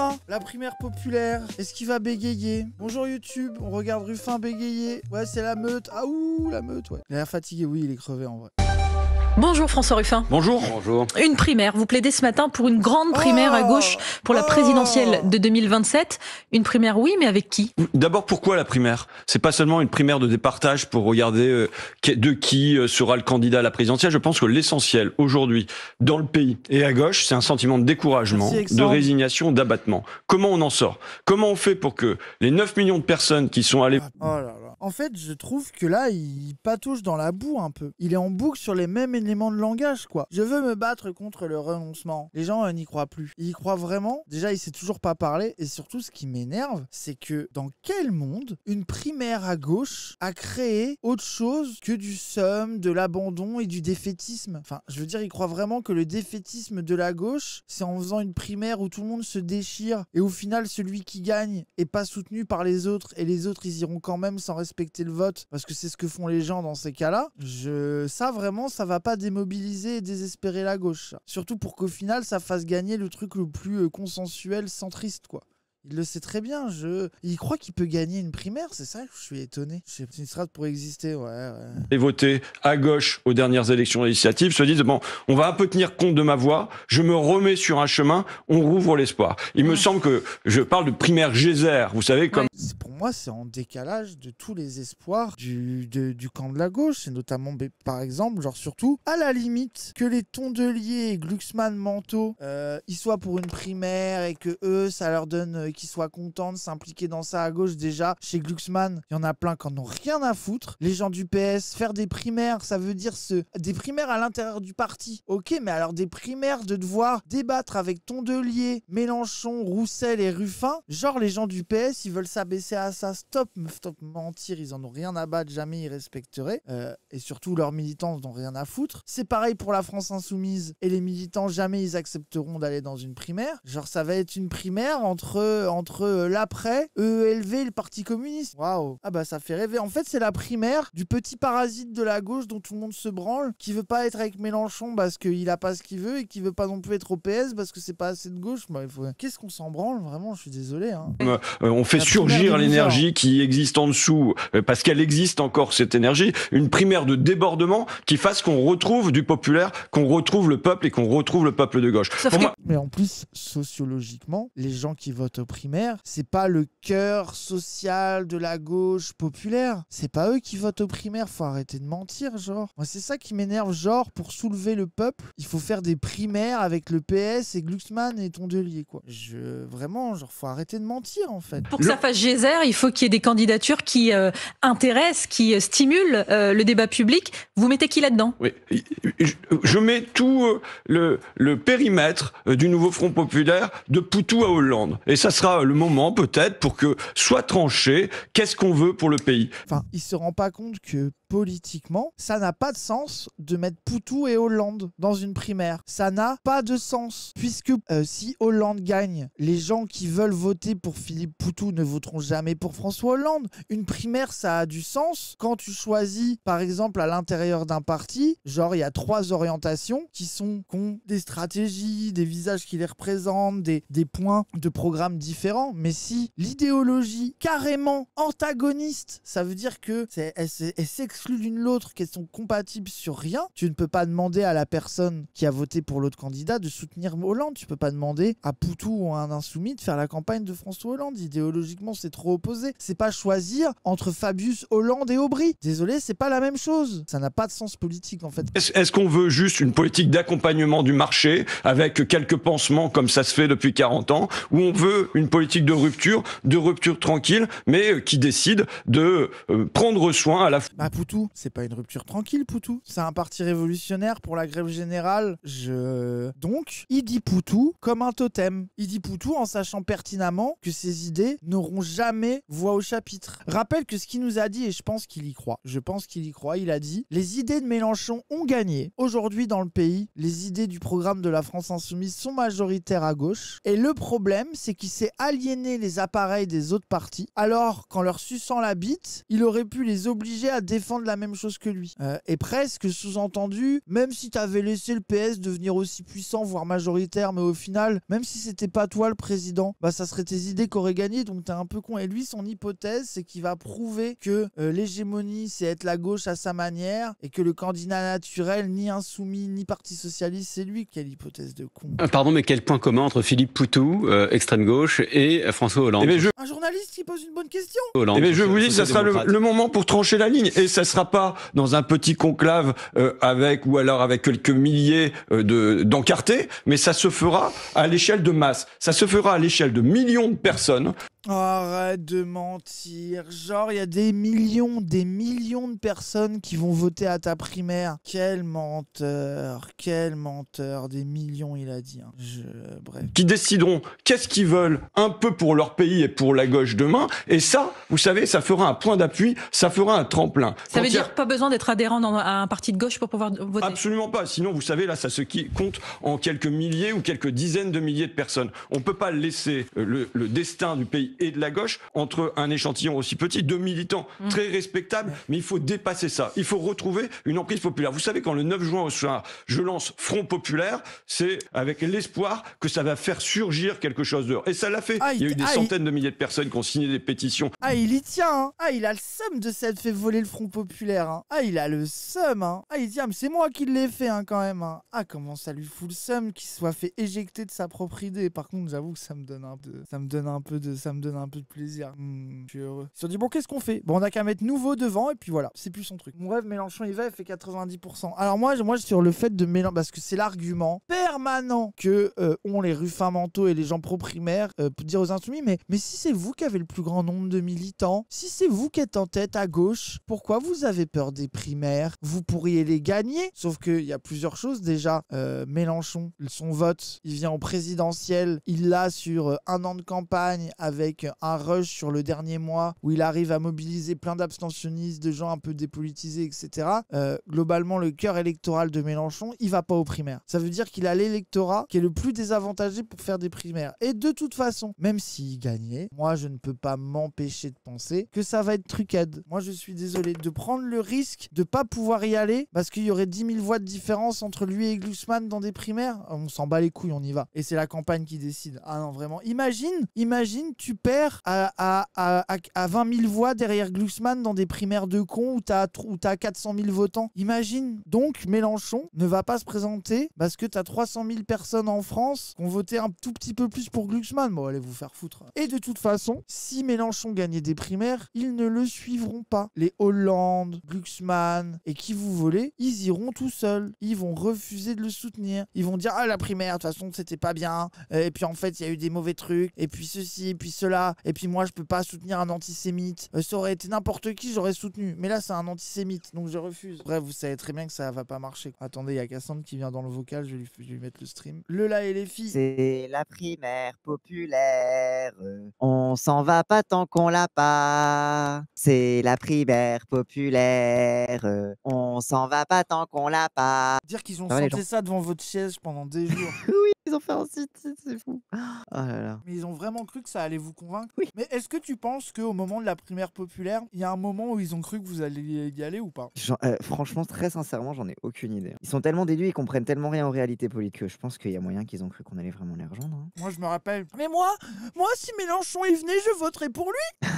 Ruffin, la primaire populaire. Est-ce qu'il va bégayer? Bonjour YouTube, on regarde Ruffin bégayer. Ouais, c'est la meute. Ah ouh, la meute, ouais. Il a l'air fatigué, oui, il est crevé en vrai. Bonjour François Ruffin. Bonjour. Bonjour. Une primaire, vous plaidez ce matin pour une grande primaire à gauche pour la présidentielle de 2027. Une primaire, oui, mais avec qui? D'abord, pourquoi la primaire? C'est pas seulement une primaire de départage pour regarder de qui sera le candidat à la présidentielle. Je pense que l'essentiel aujourd'hui dans le pays et à gauche, c'est un sentiment de découragement, de résignation, d'abattement. Comment on en sort? Comment on fait pour que les 9 millions de personnes qui sont allées... Oh là là. En fait, je trouve que là, il patauge dans la boue un peu. Il est en boucle sur les mêmes éléments de langage, quoi. Je veux me battre contre le renoncement. Les gens n'y croient plus. Ils y croient vraiment. Déjà, il sait toujours pas parler. Et surtout, ce qui m'énerve, c'est que dans quel monde une primaire à gauche a créé autre chose que du seum, de l'abandon et du défaitisme? Enfin, je veux dire, il croit vraiment que le défaitisme de la gauche, c'est en faisant une primaire où tout le monde se déchire et au final, celui qui gagne est pas soutenu par les autres et les autres, ils iront quand même sans respecter le vote parce que c'est ce que font les gens dans ces cas-là. Ça vraiment, ça va pas démobiliser et désespérer la gauche. Surtout pour qu'au final, ça fasse gagner le truc le plus consensuel, centriste, quoi. Il le sait très bien. Il croit qu'il peut gagner une primaire, c'est ça que je suis étonné. C'est une strate pour exister, ouais. Et voter à gauche aux dernières élections législatives se disent bon, on va un peu tenir compte de ma voix, je me remets sur un chemin, on rouvre l'espoir. Il me semble que je parle de primaire Geyser, vous savez, comme... Pour moi, c'est en décalage de tous les espoirs du camp de la gauche, et notamment, par exemple, genre surtout, à la limite, que les Tondelier et Glucksmann Manteau, ils soient pour une primaire et que eux, ça leur donne... qu'ils soient contents de s'impliquer dans ça à gauche. Déjà, chez Glucksmann, il y en a plein qui en ont rien à foutre. Les gens du PS, faire des primaires, ça veut dire des primaires à l'intérieur du parti. Ok, mais alors des primaires de devoir débattre avec Tondelier, Mélenchon, Roussel et Ruffin, genre les gens du PS, ils veulent s'abaisser à ça. Stop mentir, ils en ont rien à battre, jamais ils respecteraient. Et surtout, leurs militants n'ont rien à foutre. C'est pareil pour la France Insoumise et les militants, jamais ils accepteront d'aller dans une primaire. Genre, ça va être une primaire entre l'après, EELV et le Parti communiste. Waouh. Ah bah ça fait rêver. En fait, c'est la primaire du petit parasite de la gauche dont tout le monde se branle, qui veut pas être avec Mélenchon parce qu'il a pas ce qu'il veut et qui veut pas non plus être au PS parce que c'est pas assez de gauche. Bah, qu'est-ce qu'on s'en branle, vraiment, je suis désolé. Hein. On fait surgir l'énergie qui existe en dessous, parce qu'elle existe encore, cette énergie. Une primaire de débordement qui fasse qu'on retrouve du populaire, qu'on retrouve le peuple et qu'on retrouve le peuple de gauche. Mais en plus, sociologiquement, les gens qui votent aux primaires, c'est pas le cœur social de la gauche populaire. C'est pas eux qui votent aux primaires. Faut arrêter de mentir, genre. Moi, c'est ça qui m'énerve, genre, pour soulever le peuple, il faut faire des primaires avec le PS et Glucksmann et Tondelier, quoi. Vraiment, genre, faut arrêter de mentir, en fait. Pour que ça fasse Geyser, il faut qu'il y ait des candidatures qui intéressent, qui stimulent le débat public. Vous mettez qui là-dedans? Oui, je mets tout le périmètre du nouveau Front populaire de Poutou à Hollande. Et ça sera le moment, peut-être, pour que soit tranché qu'est-ce qu'on veut pour le pays. Enfin, il se rend pas compte que politiquement, ça n'a pas de sens de mettre Poutou et Hollande dans une primaire. Ça n'a pas de sens. Puisque si Hollande gagne, les gens qui veulent voter pour Philippe Poutou ne voteront jamais pour François Hollande. Une primaire, ça a du sens quand tu choisis, par exemple, à l'intérieur d'un parti, genre il y a 3 orientations qui ont des stratégies, des visages qui les représentent, des points de programme différents. Mais si l'idéologie carrément antagoniste, ça veut dire que elle s'exclut l'une l'autre, qu'elles sont compatibles sur rien. Tu ne peux pas demander à la personne qui a voté pour l'autre candidat de soutenir Hollande. Tu peux pas demander à Poutou ou à un insoumis de faire la campagne de François Hollande. Idéologiquement, c'est trop opposé. C'est pas choisir entre Fabius, Hollande et Aubry. Désolé, c'est pas la même chose. Ça n'a pas de sens politique, en fait. Est-ce qu'on veut juste une politique d'accompagnement du marché avec quelques pansements comme ça se fait depuis 40 ans, ou on veut une politique de rupture tranquille, mais qui décide de prendre soin à la fois... Poutou, c'est pas une rupture tranquille, Poutou. C'est un parti révolutionnaire pour la grève générale. Donc, il dit Poutou comme un totem. Il dit Poutou en sachant pertinemment que ses idées n'auront jamais voix au chapitre. Rappelle que ce qu'il nous a dit, et je pense qu'il y croit. Il a dit, les idées de Mélenchon ont gagné. Aujourd'hui, dans le pays, les idées du programme de la France Insoumise sont majoritaires à gauche. Et le problème, c'est qu'il s'est aliéné les appareils des autres partis. Alors qu'en leur suçant la bite, il aurait pu les obliger à défendre défendre la même chose que lui. Et presque sous-entendu, même si t'avais laissé le PS devenir aussi puissant, voire majoritaire, mais au final, même si c'était pas toi le président, bah ça serait tes idées qui auraient gagné, donc t'es un peu con. Et lui, son hypothèse, c'est qu'il va prouver que l'hégémonie, c'est être la gauche à sa manière, et que le candidat naturel, ni insoumis, ni parti socialiste, c'est lui. Quelle hypothèse de con. Pardon, mais quel point commun entre Philippe Poutou, extrême gauche, et François Hollande? Un journaliste qui pose une bonne question. Hollande, je vous dis, ça sera le moment pour trancher la ligne. Et ça sera pas dans un petit conclave ou alors avec quelques milliers d'encartés, mais ça se fera à l'échelle de masse. Ça se fera à l'échelle de millions de personnes. Arrête de mentir. Genre, il y a des millions de personnes qui vont voter à ta primaire. Quel menteur. Des millions, il a dit. Hein. Bref. Qui décideront qu'est-ce qu'ils veulent un peu pour leur pays et pour la gauche demain. Et ça, vous savez, ça fera un point d'appui, ça fera un tremplin. Ça veut dire pas besoin d'être adhérent à un parti de gauche pour pouvoir voter? Absolument pas. Sinon, vous savez, là, ça se compte en quelques milliers ou quelques dizaines de milliers de personnes. On peut pas laisser le destin du pays et de la gauche entre un échantillon aussi petit, de militants très respectables, mais il faut dépasser ça. Il faut retrouver une emprise populaire. Vous savez, quand le 9 juin au soir, je lance Front Populaire, c'est avec l'espoir que ça va faire surgir quelque chose dehors. Et ça l'a fait. Il y a eu des centaines de milliers de personnes qui ont signé des pétitions. Ah, il y tient, hein. Ah, il a le seum de s'être fait voler le Front Populaire, hein. Ah, il a le seum, hein. Ah, il dit, ah, mais c'est moi qui l'ai fait, hein, quand même, hein. Ah, comment ça lui fout le seum qu'il soit fait éjecter de sa propre idée. Par contre, j'avoue que ça me donne un peu de plaisir. Je suis heureux. Ils se sont dit, bon, qu'est-ce qu'on fait? Bon, on a qu'à mettre nouveau devant, et puis voilà, c'est plus son truc. Mon rêve, Mélenchon, il fait 90%. Alors moi, sur le fait de Mélenchon, parce que c'est l'argument permanent que ont les Ruffin-Manteau et les gens pro-primaires pour dire aux insoumis, mais si c'est vous qui avez le plus grand nombre de militants, si c'est vous qui êtes en tête à gauche, pourquoi vous avez peur des primaires? Vous pourriez les gagner. Sauf qu'il y a plusieurs choses. Déjà, Mélenchon, son vote, il vient au présidentiel, il l'a sur un an de campagne avec un rush sur le dernier mois où il arrive à mobiliser plein d'abstentionnistes, de gens un peu dépolitisés, etc. Globalement, le cœur électoral de Mélenchon, il va pas aux primaires. Ça veut dire qu'il a l'électorat qui est le plus désavantagé pour faire des primaires. Et de toute façon, même s'il gagnait, moi je ne peux pas m'empêcher de penser que ça va être trucade. Moi je suis désolé de prendre le risque de pas pouvoir y aller parce qu'il y aurait 10 000 voix de différence entre lui et Glucksmann dans des primaires. On s'en bat les couilles, on y va. Et c'est la campagne qui décide. Ah non, vraiment. Imagine, tu perds à 20 000 voix derrière Glucksmann dans des primaires de cons où t'as 400 000 votants. Imagine. Donc Mélenchon ne va pas se présenter parce que t'as 300 000 personnes en France qui ont voté un tout petit peu plus pour Glucksmann. Bon, allez vous faire foutre. Et de toute façon, si Mélenchon gagnait des primaires, ils ne le suivront pas. Les Hollande, Glucksmann et qui vous voulez, ils iront tout seuls. Ils vont refuser de le soutenir. Ils vont dire, ah la primaire, de toute façon, c'était pas bien. Et puis en fait, il y a eu des mauvais trucs. Et puis ceci, et puis cela. Et puis moi, je peux pas soutenir un antisémite. Ça aurait été n'importe qui, j'aurais soutenu. Mais là, c'est un antisémite, donc je refuse. Bref, vous savez très bien que ça va pas marcher. Attendez, il y a Cassandre qui vient dans le vocal, je vais lui mettre le stream. Le là et les filles. C'est la primaire populaire. On s'en va pas tant qu'on l'a pas. C'est la primaire populaire. On s'en va pas tant qu'on l'a pas. Dire qu'ils ont chanté ça devant votre chaise pendant des jours. Oui, ils ont fait un site, c'est fou. Oh là là. Mais ils ont vraiment cru que ça allait vous convaincre. Oui. Mais est-ce que tu penses qu'au moment de la primaire populaire, il y a un moment où ils ont cru que vous alliez y aller ou pas? Franchement, très sincèrement, j'en ai aucune idée. Ils sont tellement déduits, ils comprennent tellement rien en réalité politique que je pense qu'il y a moyen qu'ils ont cru qu'on allait vraiment les rejoindre. Hein. Moi, je me rappelle. Mais moi, si Mélenchon y venait, je voterais pour lui.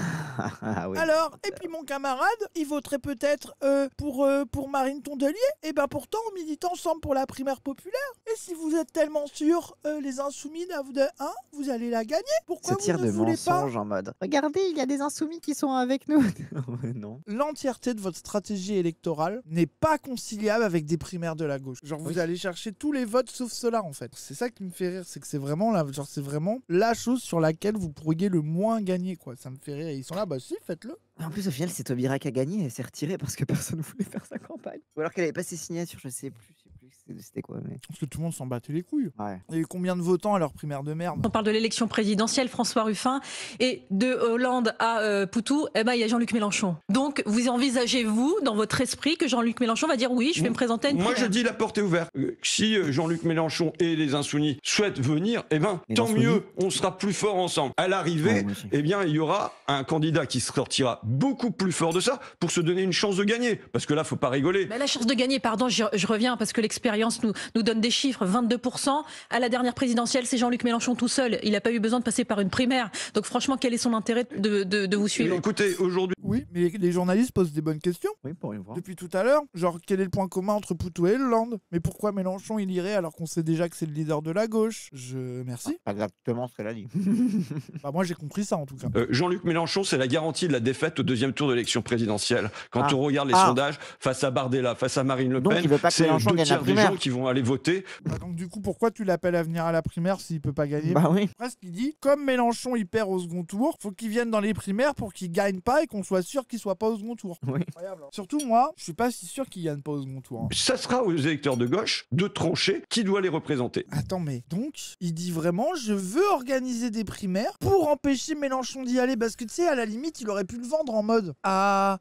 Ah oui. Alors, et puis mon camarade, il voterait peut-être pour Marine Tondelier. Et ben pourtant, on milite ensemble pour la primaire populaire. Et si vous êtes tellement sûrs, les insoumis, vous allez la gagner. Pourquoi Ça tire vous ne de voulez pas mensonges en mode regardez, il y a des insoumis qui sont avec nous. Non. L'entièreté de votre stratégie électorale n'est pas conciliable avec des primaires de la gauche. Genre, vous allez chercher tous les votes sauf ceux-là, en fait. C'est ça qui me fait rire, c'est que c'est vraiment la chose sur laquelle vous pourriez le moins gagner, quoi. Ça me fait rire. Et ils sont là, bah si, faites-le. En plus, au final, c'est Taubira qui a gagné et s'est retirée parce que personne ne voulait faire sa campagne. Ou alors qu'elle avait pas ses signatures, je sais plus. C'était quoi mais... Parce que tout le monde s'en battait les couilles. Ouais. Il y a eu combien de votants à leur primaire de merde? On parle de l'élection présidentielle, François Ruffin, et de Hollande à Poutou, il y a Jean-Luc Mélenchon. Donc, vous envisagez-vous, dans votre esprit, que Jean-Luc Mélenchon va dire oui, je vais me présenter à une primaire? Moi, je dis la porte est ouverte. Si Jean-Luc Mélenchon et les Insoumis souhaitent venir, tant mieux, on sera plus fort ensemble. À l'arrivée, il y aura un candidat qui sortira beaucoup plus fort de ça pour se donner une chance de gagner. Parce que là, faut pas rigoler. La chance de gagner, pardon, je reviens parce que l'expérience nous donne des chiffres. 22%. À la dernière présidentielle, c'est Jean-Luc Mélenchon tout seul. Il n'a pas eu besoin de passer par une primaire. Donc franchement, quel est son intérêt de vous suivre? Écoutez, aujourd'hui... Oui, mais les journalistes posent des bonnes questions. Oui, pour une fois. Depuis tout à l'heure, genre quel est le point commun entre Poutou et Hollande? Mais pourquoi Mélenchon il irait alors qu'on sait déjà que c'est le leader de la gauche? Merci. Pas exactement ce qu'elle a dit. Moi j'ai compris ça en tout cas. Jean-Luc Mélenchon, c'est la garantie de la défaite au deuxième tour de l'élection présidentielle. Quand on regarde les sondages, face à Bardella, face à Marine Le Pen, c'est 2/3 des gens qui vont aller voter. Donc du coup, pourquoi tu l'appelles à venir à la primaire s'il peut pas gagner? Bah oui. Presque il dit, comme Mélenchon il perd au second tour, faut qu'il vienne dans les primaires pour qu'il gagne pas et qu'on soit sûr qu'il soit pas au second tour. Oui. Incroyable. Surtout moi, je suis pas si sûr qu'il gagne pas au second tour. Ça sera aux électeurs de gauche de trancher qui doit les représenter. Attends, mais donc, il dit vraiment, je veux organiser des primaires pour empêcher Mélenchon d'y aller, parce que tu sais, à la limite, il aurait pu le vendre en mode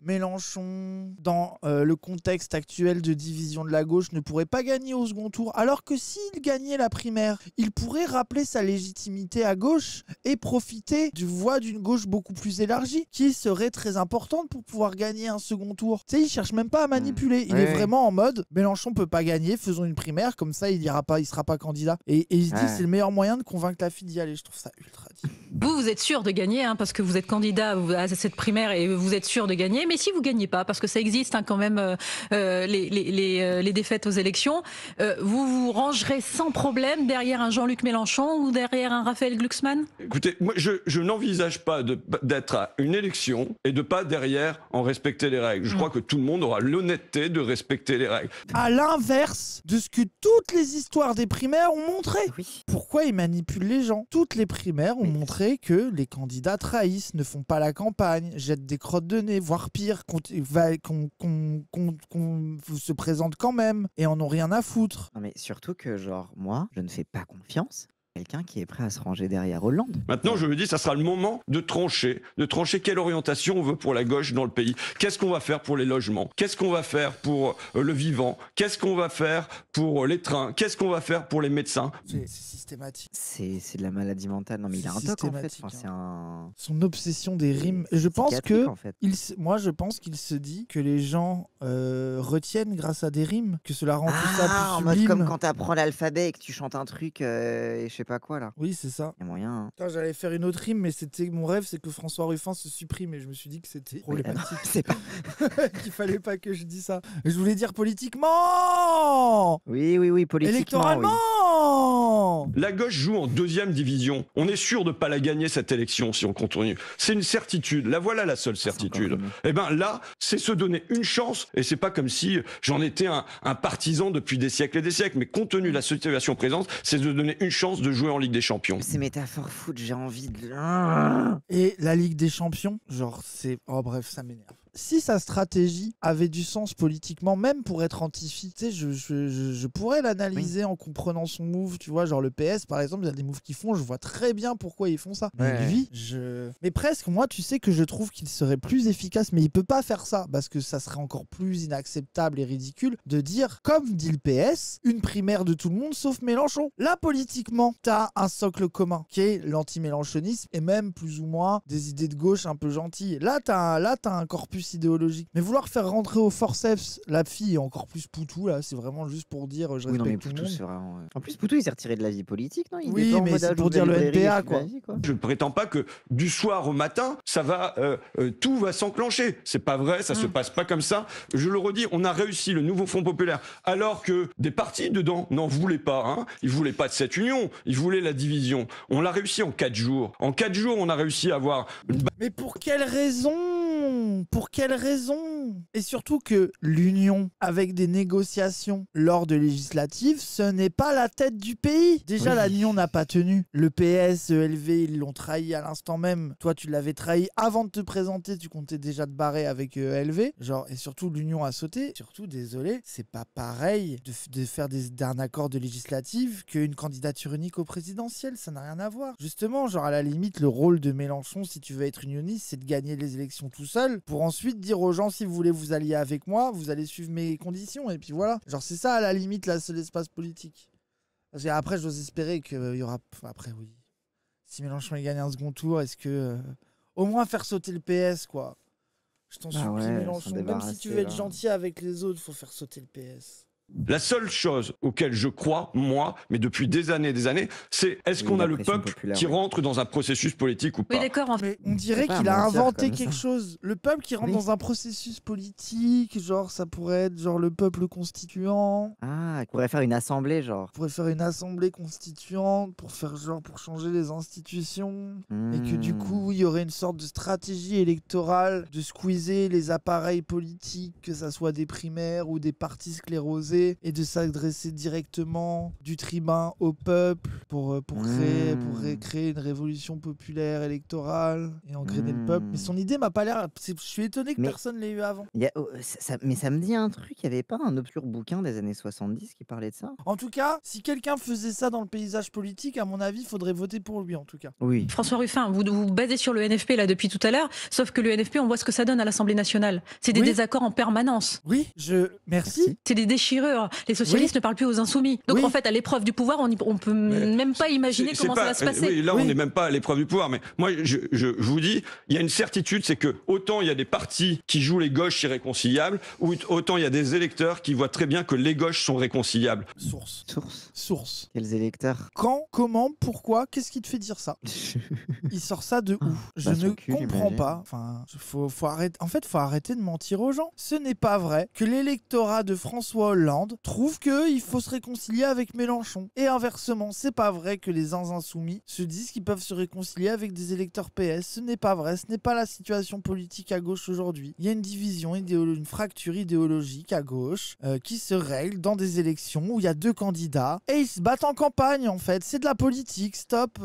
Mélenchon, dans le contexte actuel de division de la gauche, ne pourrait pas gagner au second tour, alors que s'il gagnait la primaire, il pourrait rappeler sa légitimité à gauche et profiter du voix d'une gauche beaucoup plus élargie, qui serait très importante pour pouvoir gagner un second tour. Tu sais, il cherche même pas à manipuler, il est vraiment en mode Mélenchon peut pas gagner, faisons une primaire, comme ça il sera pas candidat. Et il se dit que c'est le meilleur moyen de convaincre la fille d'y aller. Je trouve ça ultra dit. Vous êtes sûr de gagner, parce que vous êtes candidat à cette primaire et vous êtes sûr de gagner. Mais si vous gagnez pas, parce que ça existe quand même, les défaites aux élections, vous vous rangerez sans problème derrière un Jean-Luc Mélenchon ou derrière un Raphaël Glucksmann? Écoutez, moi je n'envisage pas d'être à une élection et de pas derrière en respecter les règles. Je crois que tout le monde aura l'honnêteté de respecter les règles. À l'inverse de ce que toutes les histoires des primaires ont montré. Oui. Pourquoi ils manipulent les gens? Toutes les primaires ont montré que les candidats trahissent, ne font pas la campagne, jettent des crottes de nez, voire pire, qu'on se présente quand même et en ont rien à foutre. Non mais surtout que genre moi, je ne fais pas confiance à quelqu'un qui est prêt à se ranger derrière Hollande. Maintenant, je me dis, ça sera le moment de trancher quelle orientation on veut pour la gauche dans le pays. Qu'est-ce qu'on va faire pour les logements? Qu'est-ce qu'on va faire pour le vivant? Qu'est-ce qu'on va faire pour les trains? Qu'est-ce qu'on va faire pour les médecins? C'est systématique. C'est de la maladie mentale. Non mais il a un toc en fait. Enfin, c'est un... Son obsession des rimes. Je pense que en fait. moi je pense qu'il se dit que les gens retiennent grâce à des rimes, que cela rend tout ça plus en sublime. mode comme quand t'apprends l'alphabet et que tu chantes un truc et je sais pas quoi là. Oui, c'est ça. Il y a moyen. Hein. Putain, j'allais faire une autre rime, mais c'était mon rêve, c'est que François Ruffin se supprime et je me suis dit que c'était problématique. C'est pas... qu'il fallait pas que je dise ça. Je voulais dire politiquement. Oui, politiquement. Électoralement. Oui. La gauche joue en deuxième division. On est sûr de pas la gagner cette élection si on continue. C'est une certitude. La voilà la seule certitude. Et ben là, c'est se donner une chance et c'est pas comme si j'en étais un partisan depuis des siècles et des siècles. Mais compte tenu de la situation présente, c'est de donner une chance de jouer en Ligue des Champions. Ces métaphores foot, j'ai envie de... Et la Ligue des Champions, genre c'est... Oh bref, ça m'énerve. Si sa stratégie avait du sens politiquement, même pour être anti-fi, tu sais, je pourrais l'analyser en comprenant son move, tu vois, genre le PS par exemple, il y a des moves qu'ils font, je vois très bien pourquoi ils font ça. Mais lui, Mais presque, moi, tu sais que je trouve qu'il serait plus efficace, mais il peut pas faire ça, parce que ça serait encore plus inacceptable et ridicule de dire, comme dit le PS, une primaire de tout le monde sauf Mélenchon. Là, politiquement, t'as un socle commun, qui est l'anti-mélenchonisme, et même plus ou moins des idées de gauche un peu gentilles. Là, t'as un corpus idéologique. Mais vouloir faire rentrer au forceps la fille et encore plus Poutou, là, c'est vraiment juste pour dire je respecte tout le monde. Vraiment... En plus, Poutou, il s'est retiré de la vie politique, non? Oui, mais c'est pour dire le NPA, quoi. Je ne prétends pas que du soir au matin, ça va, tout va s'enclencher. C'est pas vrai, ça se passe pas comme ça. Je le redis, on a réussi le nouveau Front populaire, alors que des partis dedans n'en voulaient pas. Hein. Ils voulaient pas de cette union, ils voulaient la division. On l'a réussi en 4 jours. En 4 jours, on a réussi à avoir... Mais pour quelle raison? Pour quelle raison? non. Et surtout que l'union avec des négociations lors de législatives, ce n'est pas la tête du pays. Déjà, l'union n'a pas tenu. Le PS, ELV, ils l'ont trahi à l'instant même. Toi, tu l'avais trahi avant de te présenter, tu comptais déjà te barrer avec ELV. Genre, et surtout, l'union a sauté. Surtout, désolé, c'est pas pareil de faire d'un accord de législative qu'une candidature unique au présidentiel. Ça n'a rien à voir. Justement, genre, à la limite, le rôle de Mélenchon, si tu veux être unioniste, c'est de gagner les élections tout seul pour ensuite dire aux gens, si vous voulez vous allier avec moi, vous allez suivre mes conditions. Et puis voilà. Genre, c'est ça, à la limite, là, c'est l'espace politique. Parce qu'après, j'ose espérer qu'il y aura... Après, oui. Si Mélenchon il gagne un second tour, est-ce que... au moins faire sauter le PS, quoi. Je t'en supplie, Mélenchon. Même si tu veux être gentil avec les autres, faut faire sauter le PS. La seule chose auquel je crois, moi, mais depuis des années, c'est est-ce qu'on a le peuple qui rentre dans un processus politique ou pas? Oui, d'accord. Mais on dirait qu'il a inventé quelque chose. Le peuple qui rentre dans un processus politique, genre ça pourrait être genre le peuple constituant. Ah, il pourrait faire une assemblée, genre. Il pourrait faire une assemblée constituante pour faire genre pour changer les institutions. Et que du coup, il y aurait une sorte de stratégie électorale de squeezer les appareils politiques, que ça soit des primaires ou des partis sclérosés, et de s'adresser directement du tribun au peuple pour créer une révolution populaire électorale et engrainer le peuple. Mais son idée m'a pas l'air... Je suis étonné que personne l'ait eu avant. Mais ça me dit un truc, il n'y avait pas un obscur bouquin des années 70 qui parlait de ça? En tout cas, si quelqu'un faisait ça dans le paysage politique, à mon avis, il faudrait voter pour lui en tout cas. Oui. François Ruffin, vous vous basez sur le NFP là depuis tout à l'heure, sauf que le NFP, on voit ce que ça donne à l'Assemblée nationale. C'est des désaccords en permanence. Oui, merci. C'est des déchirures. Les socialistes ne parlent plus aux insoumis. Donc en fait, à l'épreuve du pouvoir, on peut même pas imaginer comment ça va se passer. Oui, là, on n'est même pas à l'épreuve du pouvoir. Mais moi, je vous dis, il y a une certitude, c'est que autant il y a des partis qui jouent les gauches irréconciliables, ou autant il y a des électeurs qui voient très bien que les gauches sont réconciliables. Source. Quels électeurs? Quand, comment, pourquoi, qu'est-ce qui te fait dire ça? Il sort ça de où? Je ne comprends pas. Enfin, faut arrêter. En fait, faut arrêter de mentir aux gens. Ce n'est pas vrai que l'électorat de François Hollande trouve qu'il faut se réconcilier avec Mélenchon. Et inversement, c'est pas vrai que les insoumis se disent qu'ils peuvent se réconcilier avec des électeurs PS. Ce n'est pas vrai. Ce n'est pas la situation politique à gauche aujourd'hui. Il y a une division, une fracture idéologique à gauche qui se règle dans des élections où il y a deux candidats et ils se battent en campagne en fait. C'est de la politique. Stop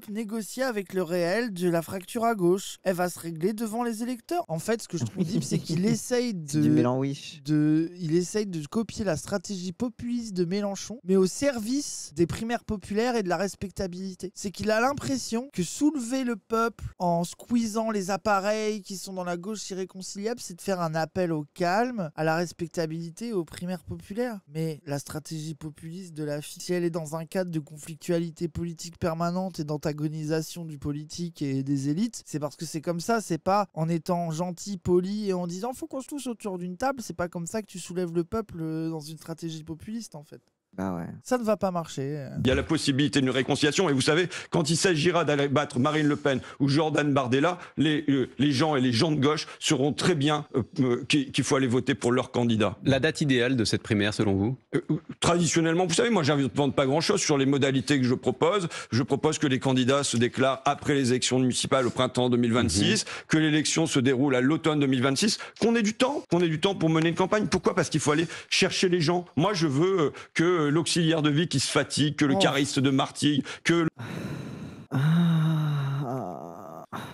négocier avec le réel de la fracture à gauche. Elle va se régler devant les électeurs. En fait, ce que je trouve deep, c'est qu'il essaye il essaye de copier la stratégie populiste de Mélenchon, mais au service des primaires populaires et de la respectabilité. C'est qu'il a l'impression que soulever le peuple en squeezant les appareils qui sont dans la gauche irréconciliable, c'est de faire un appel au calme, à la respectabilité et aux primaires populaires. Mais la stratégie populiste de la FI, si elle est dans un cadre de conflictualité politique permanente et d'antagonisation du politique et des élites, c'est parce que c'est comme ça, c'est pas en étant gentil, poli et en disant faut qu'on se touche autour d'une table, c'est pas comme ça que tu soulèves le peuple dans une stratégie populiste en fait. Bah ouais. Ça ne va pas marcher. Il y a la possibilité d'une réconciliation et vous savez, quand il s'agira d'aller battre Marine Le Pen ou Jordan Bardella, les gens et les gens de gauche sauront très bien qu'il faut aller voter pour leur candidat. La date idéale de cette primaire selon vous? Traditionnellement, vous savez, moi j'invente pas grand-chose sur les modalités que je propose. Je propose que les candidats se déclarent après les élections municipales au printemps 2026, que l'élection se déroule à l'automne 2026, qu'on ait du temps pour mener une campagne. Pourquoi? Parce qu'il faut aller chercher les gens. Moi je veux que l'auxiliaire de vie qui se fatigue, que le cariste de Martigues, que...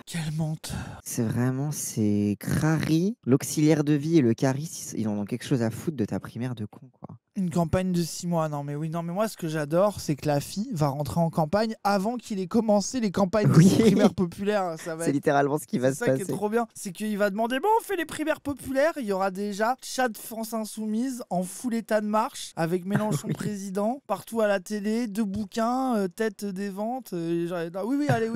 Quel menteur. C'est crari. L'auxiliaire de vie et le cariste, ils en ont quelque chose à foutre de ta primaire de con, quoi. Une campagne de 6 mois, non mais moi ce que j'adore, c'est que la fille va rentrer en campagne avant qu'il ait commencé les campagnes de primaires populaires. C'est littéralement ce qui va se passer. C'est ça qui est trop bien, c'est qu'il va demander, bon on fait les primaires populaires, il y aura déjà chat de France Insoumise en full état de marche, avec Mélenchon président, partout à la télé, 2 bouquins, tête des ventes, oui allez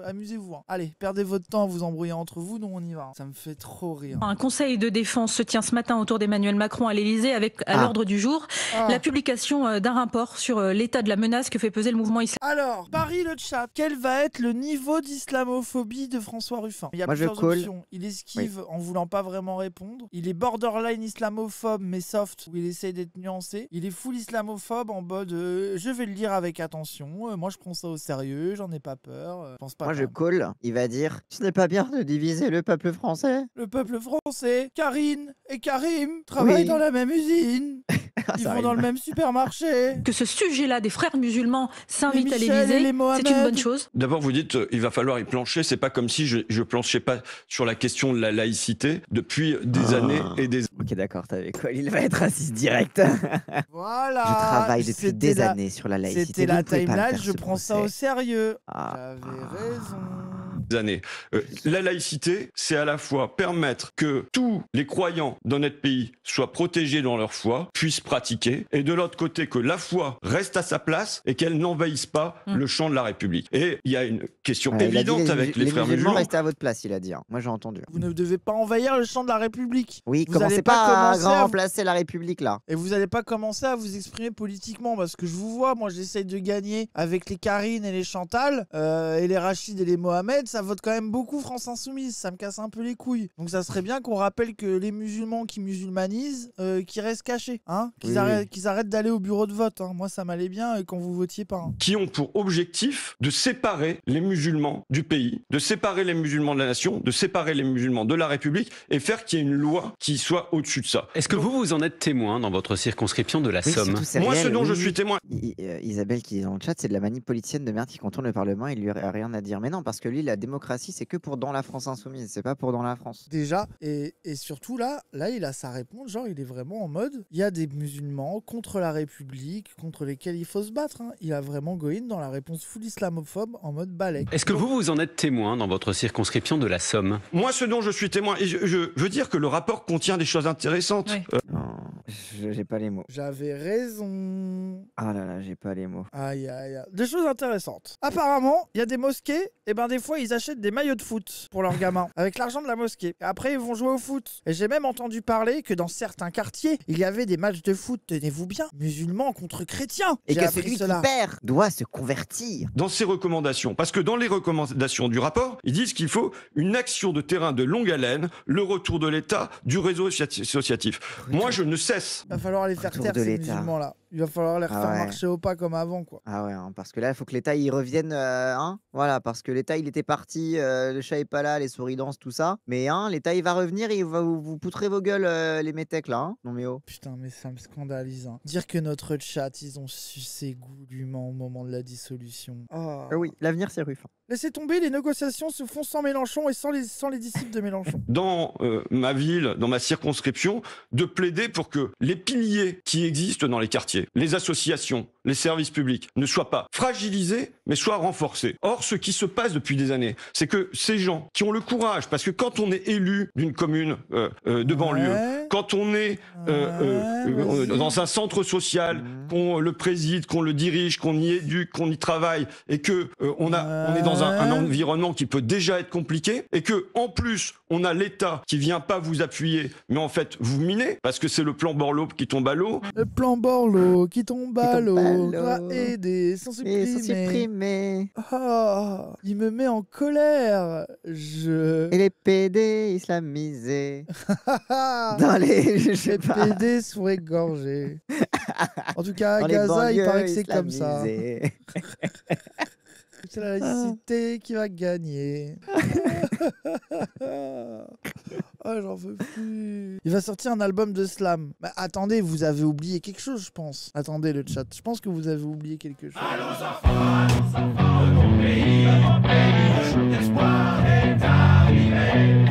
amusez-vous, hein. Allez, perdez votre temps à vous embrouiller entre vous, nous on y va, hein. Ça me fait trop rire. Un conseil de défense se tient ce matin autour d'Emmanuel Macron à l'Elysée avec à l'ordre du jour la publication d'un rapport sur l'état de la menace que fait peser le mouvement islamique. Alors, Paris le chat, quel va être le niveau d'islamophobie de François Ruffin? Il y a plusieurs options. Il esquive en voulant pas vraiment répondre. Il est borderline islamophobe mais soft, où il essaye d'être nuancé. Il est full islamophobe en mode je vais le dire avec attention, moi je prends ça au sérieux, j'en ai pas peur. Pense pas. Moi je call, il va dire ce n'est pas bien de diviser le peuple français. Le peuple français, Karine et Karim travaillent dans la même usine. Ils vont dans le même supermarché. Que ce sujet-là des frères musulmans s'invite à l'Élysée, c'est une bonne chose. D'abord, vous dites il va falloir y plancher. C'est pas comme si je planchais pas sur la question de la laïcité depuis des années et des. Ok, d'accord, t'avais quoi? Il va être raciste direct. Voilà. Je travaille depuis des années sur la laïcité. C'était la timeline, je prends ça au sérieux. J'avais raison. Années. La laïcité, c'est à la fois permettre que tous les croyants dans notre pays soient protégés dans leur foi, puissent pratiquer, et de l'autre côté que la foi reste à sa place et qu'elle n'envahisse pas le champ de la République. Et il y a une question évidente avec les frères musulmans. Restez à votre place, il a dit. Moi j'ai entendu. Vous ne devez pas envahir le champ de la République. Oui, commencez pas à remplacer la République là. Et vous n'allez pas commencer à vous exprimer politiquement parce que je vous vois, moi j'essaye de gagner avec les Karine et les Chantal et les Rachid et les Mohamed, ça vote quand même beaucoup France Insoumise, ça me casse un peu les couilles. Donc ça serait bien qu'on rappelle que les musulmans qui musulmanisent, qui restent cachés, hein, qu'ils arrêtent d'aller au bureau de vote. Hein. Moi ça m'allait bien quand vous votiez pas. Hein. Qui ont pour objectif de séparer les musulmans du pays, de séparer les musulmans de la nation, de séparer les musulmans de la République et faire qu'il y ait une loi qui soit au-dessus de ça. Est-ce que vous en êtes témoin dans votre circonscription de la Somme? Moi, ce dont je suis témoin. Isabelle qui est dans le chat, c'est de la manip politicienne de merde qui contourne le Parlement, il lui a rien à dire. Mais non, parce que lui, la démocratie, c'est que pour dans la France insoumise, c'est pas pour dans la France. Déjà, et surtout là, il a sa réponse, genre il est vraiment en mode, il y a des musulmans contre la République, contre lesquels il faut se battre. Hein. Il a vraiment go-in dans la réponse full islamophobe en mode balèque. Est-ce que vous en êtes témoin dans votre circonscription de la Somme? Moi, ce dont je suis témoin, et je veux dire que le rapport contient des choses intéressantes. Oui. Non, j'ai pas les mots. J'avais raison. Ah là là, j'ai pas les mots. Aïe aïe aïe. Des choses intéressantes. Apparemment, il y a des mosquées, et ben des fois ils achètent des maillots de foot pour leurs gamins avec l'argent de la mosquée. Et après ils vont jouer au foot. Et j'ai même entendu parler que dans certains quartiers, il y avait des matchs de foot, tenez-vous bien, musulmans contre chrétiens. Et que celui qui perd doit se convertir. Dans ces recommandations, parce que dans les recommandations du rapport, ils disent qu'il faut une action de terrain de longue haleine, le retour de l'État, du réseau associatif. Moi je ne cesse. Il va falloir les faire taire ces musulmans-là. Il va falloir les refaire marcher au pas comme avant, quoi. Ah ouais, hein, parce que là, il faut que l'État y revienne, hein. Voilà, parce que l'État, il était parti, le chat est pas là, les souris dansent, tout ça. Mais hein, l'État, il va revenir et il va vous poutrez vos gueules, les métèques, là. Hein. Non mais oh. Putain, mais ça me scandalise. Hein. Dire que notre chat, ils ont sucé goulûment au moment de la dissolution. Oh. Oui, l'avenir, c'est Ruffin. Laissez tomber, les négociations se font sans Mélenchon et sans les disciples de Mélenchon. Dans ma ville, dans ma circonscription, de plaider pour que les piliers qui existent dans les quartiers, les associations, les services publics ne soient pas fragilisés, mais soient renforcés. Or, ce qui se passe depuis des années, c'est que ces gens qui ont le courage, parce que quand on est élu d'une commune de banlieue, quand on est dans un centre social, qu'on le préside, qu'on le dirige, qu'on y éduque, qu'on y travaille, et que on est dans un environnement qui peut déjà être compliqué, et que en plus on a l'État qui vient pas vous appuyer, mais en fait vous minez, parce que c'est le plan Borloo qui tombe à l'eau. Le plan Borloo qui tombe à l'eau, va aider sans supprimer. Oh, il me met en colère. Et les PD islamisés. Dans les PD sont égorgés. En tout cas, à Gaza, il paraît que c'est comme ça. C'est la laïcité qui va gagner. Oh, j'en veux plus. Il va sortir un album de slam. Bah, attendez, vous avez oublié quelque chose, je pense. Attendez le chat, je pense que vous avez oublié quelque chose. Allons enfants, de mon pays, l'espoir est arrivé.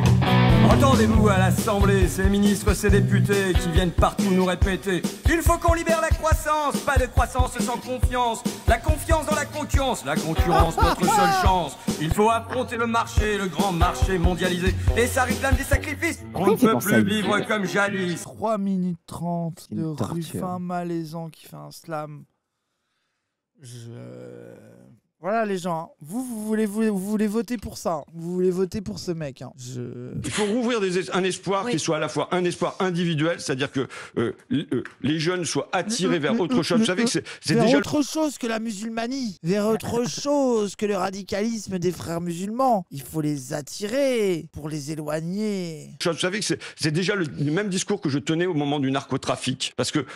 Entendez-vous à l'Assemblée, ces ministres, ces députés qui viennent partout nous répéter: il faut qu'on libère la croissance, pas de croissance sans confiance, la confiance dans la concurrence notre seule chance. Il faut affronter le marché, le grand marché mondialisé, et ça réclame des sacrifices. On ne peut plus vivre comme jadis. 3 minutes 30 de Ruffin malaisant qui fait un slam. Voilà les gens, hein. Vous voulez voter pour ça, hein. Vous voulez voter pour ce mec. Hein. Il faut rouvrir un espoir qui soit à la fois un espoir individuel, c'est-à-dire que les jeunes soient attirés vers autre chose. Vous savez que c'est vers déjà autre chose que la musulmanie, vers autre chose que le radicalisme des frères musulmans. Il faut les attirer pour les éloigner. Vous savez que c'est déjà le même discours que je tenais au moment du narcotrafic, parce que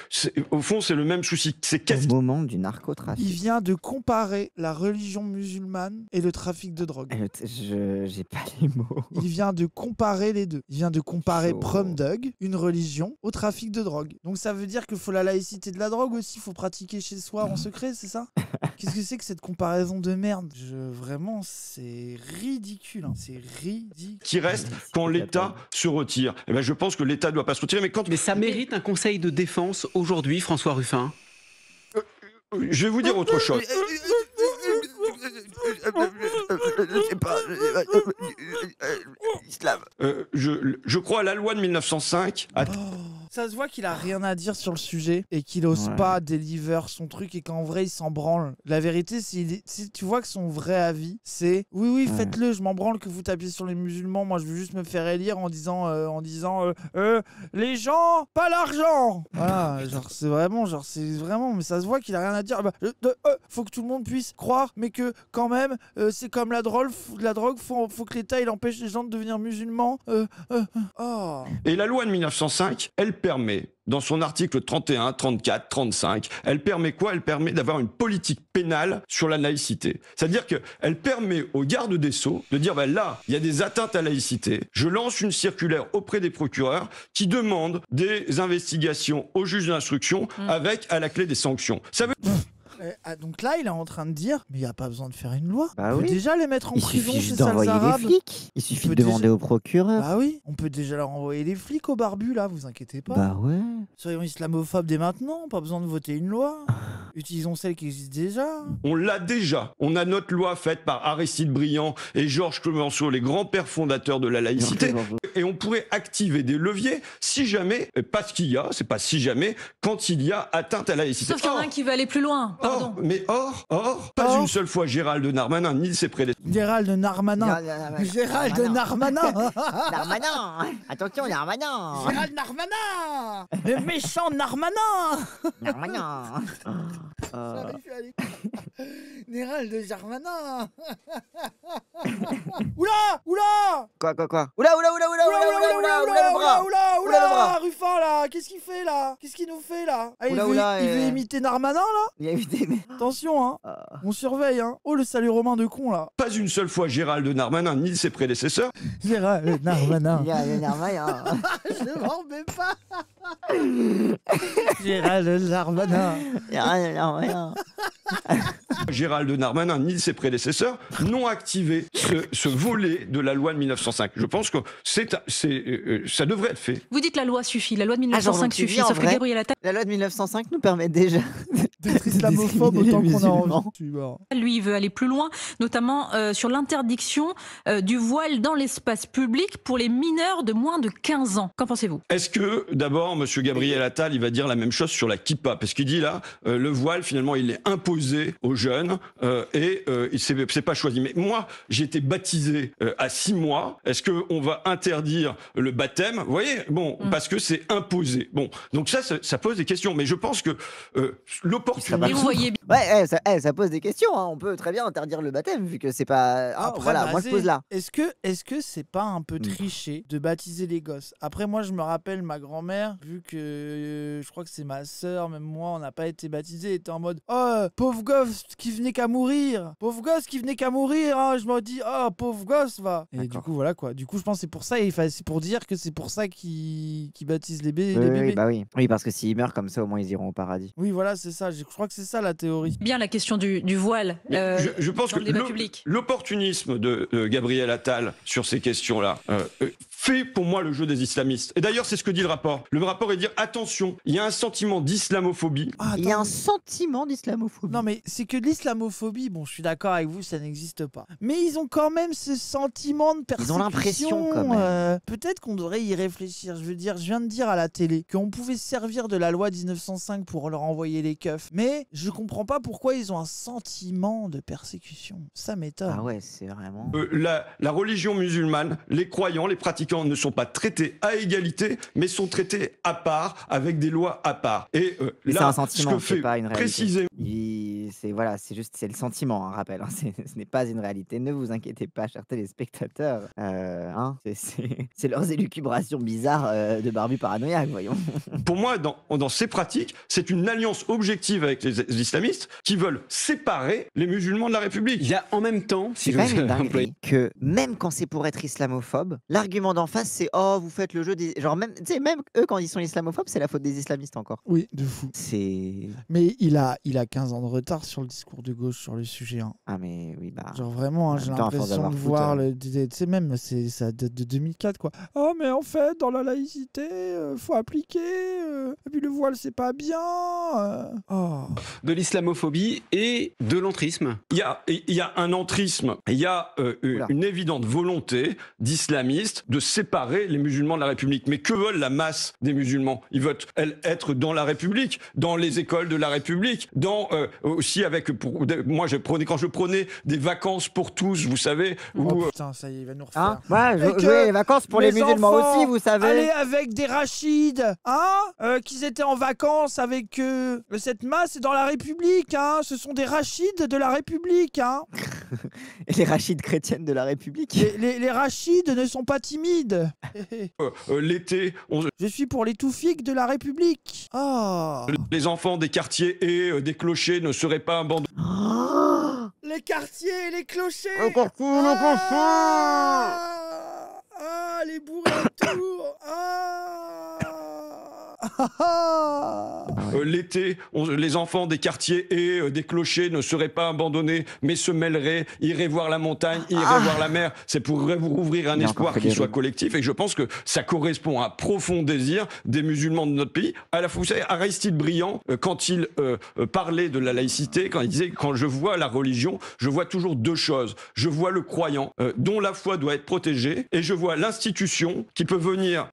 au fond c'est le même souci. Au moment du narcotrafic. Il vient de comparer la religion musulmane et le trafic de drogue. J'ai pas les mots. Il vient de comparer les deux. Il vient de comparer Prum Dog, une religion, au trafic de drogue. Donc ça veut dire qu'il faut la laïcité de la drogue aussi, il faut pratiquer chez soi en secret, c'est ça? Qu'est-ce que c'est que cette comparaison de merde? Vraiment, c'est ridicule. Hein. C'est ridicule. Qui reste quand l'État se retire. Eh ben, je pense que l'État ne doit pas se retirer. Mais ça mérite un conseil de défense aujourd'hui, François Ruffin. Je vais vous dire autre chose. Je sais pas. Islam. Je crois à la loi de 1905. Ça se voit qu'il a rien à dire sur le sujet et qu'il ose pas deliver son truc et qu'en vrai il s'en branle. La vérité, si tu vois que son vrai avis, c'est oui, faites-le, je m'en branle que vous tapiez sur les musulmans. Moi, je veux juste me faire élire en disant les gens, pas l'argent. Voilà, c'est vraiment, mais ça se voit qu'il a rien à dire. Faut que tout le monde puisse croire, mais que quand même, c'est comme la drogue, faut que l'État il empêche les gens de devenir musulmans. Et la loi de 1905, elle permet, dans son article 31, 34, 35, elle permet quoi? Elle permet d'avoir une politique pénale sur la laïcité. C'est-à-dire qu'elle permet aux gardes des Sceaux de dire, là, il y a des atteintes à la laïcité. Je lance une circulaire auprès des procureurs qui demande des investigations aux juges d'instruction avec, à la clé, des sanctions. Ça veut... Donc là, il est en train de dire, mais il n'y a pas besoin de faire une loi. Bah on peut déjà les mettre en prison, ces sales arabes. Il suffit de demander au procureur. Bah oui, on peut déjà leur envoyer les flics aux barbus, là, vous inquiétez pas. Bah ouais. Soyons islamophobes dès maintenant, pas besoin de voter une loi. Utilisons celle qui existe déjà. On l'a déjà. On a notre loi faite par Aristide Briand et Georges Clemenceau, les grands-pères fondateurs de la laïcité. Et on pourrait activer des leviers si jamais, parce qu'il y a, c'est pas si jamais, quand il y a atteinte à la laïcité. Sauf qu'il y en a un qui veut aller plus loin. Pardon. Pas une seule fois Gérald Darmanin, ni ses prédécesseurs. Gérald Darmanin. Gérald Darmanin. Darmanin. Attention, Darmanin. Gérald Darmanin. Le méchant Darmanin. Darmanin. Gérald Darmanin. Oula. Quoi Oula le bras. Ruffin là, qu'est-ce qu'il fait là? Qu'est-ce qu'il nous fait là? Il veut imiter Darmanin là? Il a imité, mais... Attention hein, on surveille hein. Oh le salut romain de con là. Pas une seule fois Gérald Darmanin ni ses prédécesseurs. Gérald Darmanin. Je ne m'en remets pas. Gérald Darmanin. Gérald Darmanin ni ses prédécesseurs n'ont activé ce volet de la loi de 1905. Je pense que ça devrait être fait. Vous dites la loi suffit, la loi de 1905 suffit, sauf que Gabriel Attal... La loi de 1905 nous permet déjà d'être islamophobe autant qu'on a envie. Lui, il veut aller plus loin, notamment sur l'interdiction du voile dans l'espace public pour les mineurs de moins de 15 ans. Qu'en pensez-vous? Est-ce que, d'abord, M. Gabriel Attal, il va dire la même chose sur la kippa? Parce qu'il dit là, le voile, finalement, il est imposé aux jeunes et c'est pas choisi. Mais moi, j'ai été baptisé à 6 mois. Est-ce qu'on va interdire le baptême? Vous voyez, parce que c'est imposé. Bon, donc ça pose des questions. Mais je pense que l'opportunisme... ça pose des questions. Hein. On peut très bien interdire le baptême vu que c'est pas... Après, moi je pose là. Est-ce que c'est pas un peu triché de baptiser les gosses? Après, moi, je me rappelle ma grand-mère, vu que je crois que c'est ma sœur, même moi, on n'a pas été baptisés, elle était en mode pauvre gosse qui venait qu'à mourir. Pauvre gosse qui venait qu'à mourir. Hein. Je me dis pauvre gosse, va. Et du coup, voilà quoi. Du coup, je pense que c'est pour ça, c'est pour dire que c'est pour ça qu'ils baptisent les bébés. Oui, parce que s'ils meurent comme ça, au moins ils iront au paradis. Oui, voilà, c'est ça. Je crois que c'est ça la théorie. Bien la question du voile. Je pense que l'opportunisme de Gabriel Attal sur ces questions-là fait pour moi le jeu des islamistes. Et d'ailleurs, c'est ce que dit le rapport. Le rapport est de dire, attention, il y a un sentiment d'islamophobie. Il y a un sentiment d'islamophobie. Non, mais c'est que l'islamophobie, bon, je suis d'accord avec vous, ça n'existe pas. Mais ils ont quand même ce sentiment de persécution. Ils ont l'impression, quand même. Peut-être qu'on devrait y réfléchir. Je veux dire, je viens de dire à la télé qu'on pouvait se servir de la loi 1905 pour leur envoyer les keufs. Mais je comprends pas pourquoi ils ont un sentiment de persécution. Ça m'étonne. Ah ouais, c'est vraiment... La religion musulmane, les croyants, les pratiquants ne sont pas traités à égalité, mais sont traités à part, avec des lois à part. Et là, c'est un sentiment, ce que fait pas une réalité. Précisément... C'est le sentiment, un rappel. Hein. Ce n'est pas une réalité. Ne vous inquiétez pas, chers téléspectateurs. C'est leurs élucubrations bizarres de barbu paranoïaque, voyons. Pour moi, dans ces pratiques, c'est une alliance objective avec les islamistes qui veulent séparer les musulmans de la République. Il y a en même temps, c'est quand même une dinguerie que même quand c'est pour être islamophobe, l'argument d'en face c'est oh vous faites le jeu des genre même eux quand ils sont islamophobes c'est la faute des islamistes encore. Oui, de fou. Mais il a 15 ans de retard sur le discours de gauche sur le sujet. Hein. Ah mais oui genre vraiment, j'ai l'impression de voir tu sais même ça date de 2004 quoi. Oh mais en fait dans la laïcité faut appliquer et puis le voile c'est pas bien. De l'islamophobie et de l'entrisme. Il y a un entrisme, il y a une évidente volonté d'islamistes de séparer les musulmans de la République. Mais que veulent la masse des musulmans? Ils veulent être dans la République, dans les écoles de la République, aussi avec... moi, quand je prenais des vacances pour tous, vous savez... putain, ça y est, il va nous refaire. Jouer les vacances pour les musulmans aussi, vous savez. Aller avec des rachides, qu'ils étaient en vacances avec cette masse dans la République, ce sont des rachides de la République, Et les rachides chrétiennes de la République. Les rachides ne sont pas timides. L'été, je suis pour les toufiques de la République. Les enfants des quartiers et des clochers ne seraient pas abandonnés. Les quartiers et les clochers. Les quartiers et les clochers. Les bourrés autour. L'été, les enfants des quartiers et des clochers ne seraient pas abandonnés, mais se mêleraient, iraient voir la montagne, iraient voir la mer. C'est pour rouvrir un espoir qui soit collectif. Et je pense que ça correspond à un profond désir des musulmans de notre pays. À la fois, vous savez, Aristide Briand, quand il parlait de la laïcité, quand il disait « Quand je vois la religion, je vois toujours deux choses. Je vois le croyant, dont la foi doit être protégée, et je vois l'institution qui peut venir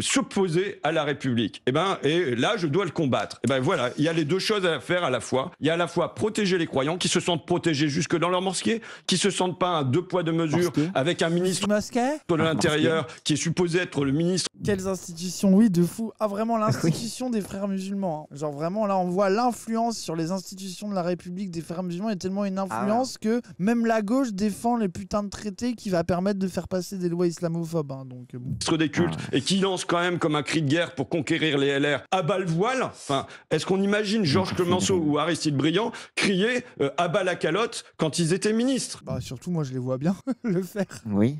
s'opposer à la République. » Et là, je dois le combattre. Et ben voilà, il y a les deux choses à faire à la fois. Il y a à la fois protéger les croyants qui se sentent protégés jusque dans leur mosquée, qui se sentent pas un deux poids deux mesures avec un ministre de l'Intérieur qui est supposé être le ministre. Quelles institutions, oui, de fou. Vraiment l'institution des frères musulmans. Genre vraiment, là, on voit l'influence sur les institutions de la République des frères musulmans. Il y a tellement une influence que même la gauche défend les putains de traités qui va permettre de faire passer des lois islamophobes. Donc, bon. Ministre des cultes et qui lance quand même comme un cri de guerre pour conquérir les LR à bas le voile. Enfin, est-ce qu'on imagine Georges Clemenceau ou Aristide Briand crier à bas la calotte quand ils étaient ministres? Surtout, moi, je les vois bien le faire. Oui,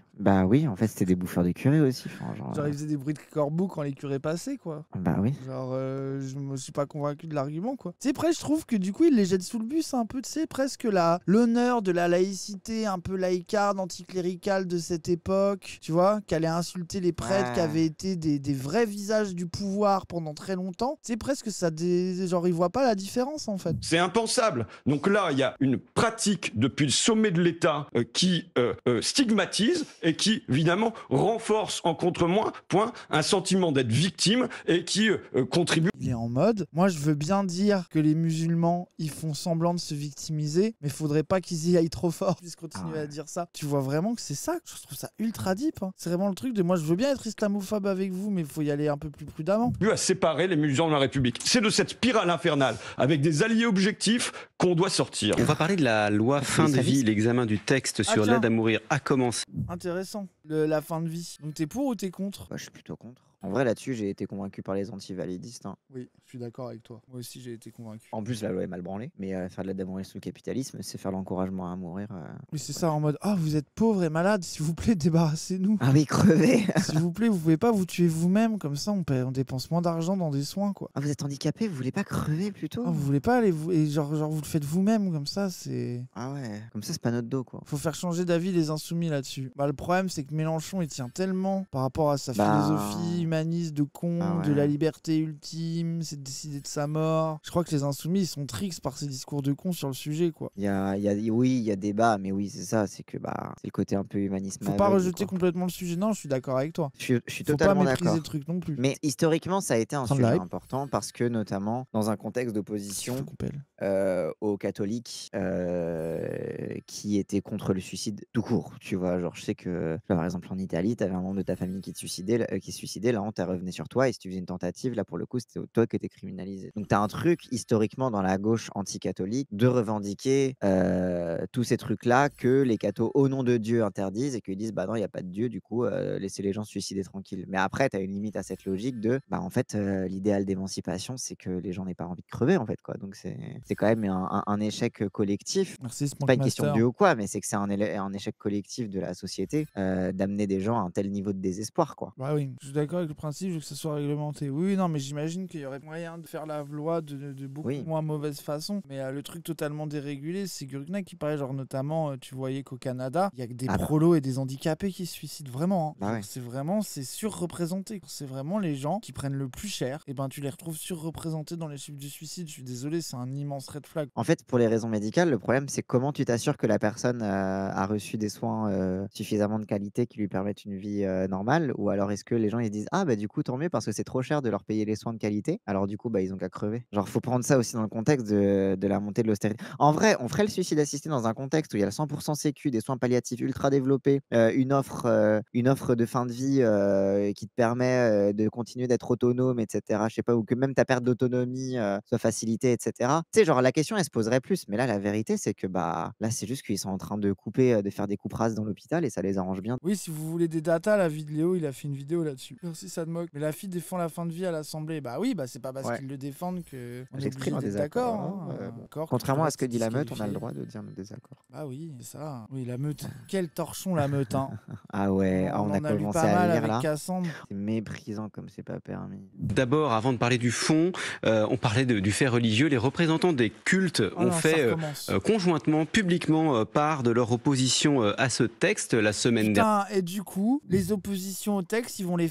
en fait, c'était des bouffeurs de curés aussi. Genre, ils faisaient des bruits de corbeaux quand les curés passaient, quoi. Oui. Genre, je me suis pas convaincu de l'argument, quoi. Tu sais, après, je trouve que du coup, ils les jettent sous le bus un peu, tu sais, presque l'honneur de la laïcité un peu laïcarde, anticléricale de cette époque, tu vois, qui allait insulter les prêtres qui avaient été des vrais visages du pouvoir pendant très longtemps. C'est presque ça, genre, ils voient pas la différence, en fait. C'est impensable. Donc là, il y a une pratique depuis le sommet de l'État qui stigmatise et qui, évidemment, renforce en contrepoint un sentiment d'être victime et qui contribue. Il est en mode, moi je veux bien dire que les musulmans, ils font semblant de se victimiser, mais faudrait pas qu'ils y aillent trop fort, puissent continuer à dire ça. Tu vois vraiment que c'est ça, je trouve ça ultra deep. C'est vraiment le truc de moi je veux bien être islamophobe avec vous, mais il faut y aller un peu plus prudemment. À séparer les musulmans de la République. C'est de cette spirale infernale, avec des alliés objectifs, qu'on doit sortir. On va parler de la loi fin de vie. L'examen du texte sur l'aide à mourir a commencé. Intéressant, la fin de vie. Donc t'es pour ou t'es contre? Je suis plutôt contre. En vrai, là-dessus, j'ai été convaincu par les anti-validistes. Hein. Oui, je suis d'accord avec toi. Moi aussi, j'ai été convaincu. En plus, la loi est mal branlée, mais faire de la démocratie sous le capitalisme, c'est faire l'encouragement à mourir. Oui, c'est ça, en mode ah, vous êtes pauvre et malade, s'il vous plaît, débarrassez-nous. Ah oui, crevez. S'il vous plaît, vous pouvez pas vous tuer vous-même, comme ça, on dépense moins d'argent dans des soins, quoi. Ah, vous êtes handicapé, vous voulez pas crever plutôt? Ah, vous voulez pas aller et genre vous le faites vous-même, comme ça, c'est. Ah ouais, comme ça, c'est pas notre dos, quoi. Faut faire changer d'avis les insoumis là-dessus. Bah, le problème, c'est que Mélenchon, il tient tellement par rapport à sa philosophie humaniste de con, de la liberté ultime, c'est de décider de sa mort. Je crois que les insoumis, ils sont tricks par ces discours de con sur le sujet, quoi. Oui, il y a débat, mais oui, c'est ça, c'est que c'est le côté un peu humanisme. Faut pas rejeter complètement le sujet. Non, je suis d'accord avec toi. Je suis totalement d'accord. Faut pas mépriser le truc non plus. Mais historiquement, ça a été un sujet important parce que, notamment, dans un contexte d'opposition aux catholiques qui étaient contre le suicide tout court. Tu vois, genre, je sais que, par exemple, en Italie, tu avais un membre de ta famille qui se suicidait, la honte, elle revenait sur toi, et si tu faisais une tentative, là, pour le coup, c'était toi qui étais criminalisé. Donc, tu as un truc, historiquement, dans la gauche anti-catholique, de revendiquer tous ces trucs-là que les cathos, au nom de Dieu, interdisent et qu'ils disent, bah non, il n'y a pas de Dieu, du coup, laissez les gens se suicider tranquilles. Mais après, tu as une limite à cette logique de, en fait, l'idéal d'émancipation, c'est que les gens n'aient pas envie de crever, en fait, quoi. Donc, c'est quand même un échec collectif. Merci, c'est pas une question de Dieu ou quoi, mais c'est que c'est un échec collectif de la société d'amener des gens à un tel niveau de désespoir, quoi. Bah oui, je suis d'accord avec le principe, je veux que ça soit réglementé. Oui, non, mais j'imagine qu'il y aurait moyen de faire la loi de beaucoup moins mauvaise façon. Mais le truc totalement dérégulé, c'est Gurkna qui paraît, genre notamment, tu voyais qu'au Canada, il y a que des prolos et des handicapés qui se suicident vraiment. Hein. C'est surreprésenté. C'est vraiment les gens qui prennent le plus cher. Et ben tu les retrouves surreprésentés dans les chiffres du suicide. Je suis désolé, c'est un immense red flag. En fait, pour les raisons médicales, le problème, c'est comment tu t'assures que la personne a reçu des soins suffisamment de qualité qui lui permettent une vie normale, ou alors est-ce que les gens ils se disent ah bah du coup tant mieux parce que c'est trop cher de leur payer les soins de qualité, alors du coup ils ont qu'à crever. Genre faut prendre ça aussi dans le contexte de la montée de l'austérité. En vrai, on ferait le suicide assisté dans un contexte où il y a le 100% sécu, des soins palliatifs ultra développés, une offre de fin de vie qui te permet de continuer d'être autonome, etc. Je sais pas, ou que même ta perte d'autonomie soit facilitée, etc. Tu sais, genre la question elle se poserait plus, mais là la vérité c'est que là c'est juste qu'ils sont en train de couper, de faire des coupes rases dans l'hôpital et ça les arrange bien. Oui, si vous voulez des datas, la vie de Léo, il a fait une vidéo là-dessus. Merci, ça te moque. Mais la fille défend la fin de vie à l'Assemblée. Bah oui, c'est pas parce qu'ils le défendent que on est obligé d'être d'accord. Hein. Contrairement à ce que dit la meute, on a le droit de dire nos désaccords. Ah oui, c'est ça. Oui, la meute. Quel torchon la meute, hein. Ah ouais, on a commencé à lire là. Cassandre. C'est méprisant comme c'est pas permis. D'abord, avant de parler du fond, on parlait du fait religieux. Les représentants des cultes ont fait conjointement, publiquement, part de leur opposition à ce texte la semaine dernière. Et du coup, les oppositions au texte, ils vont les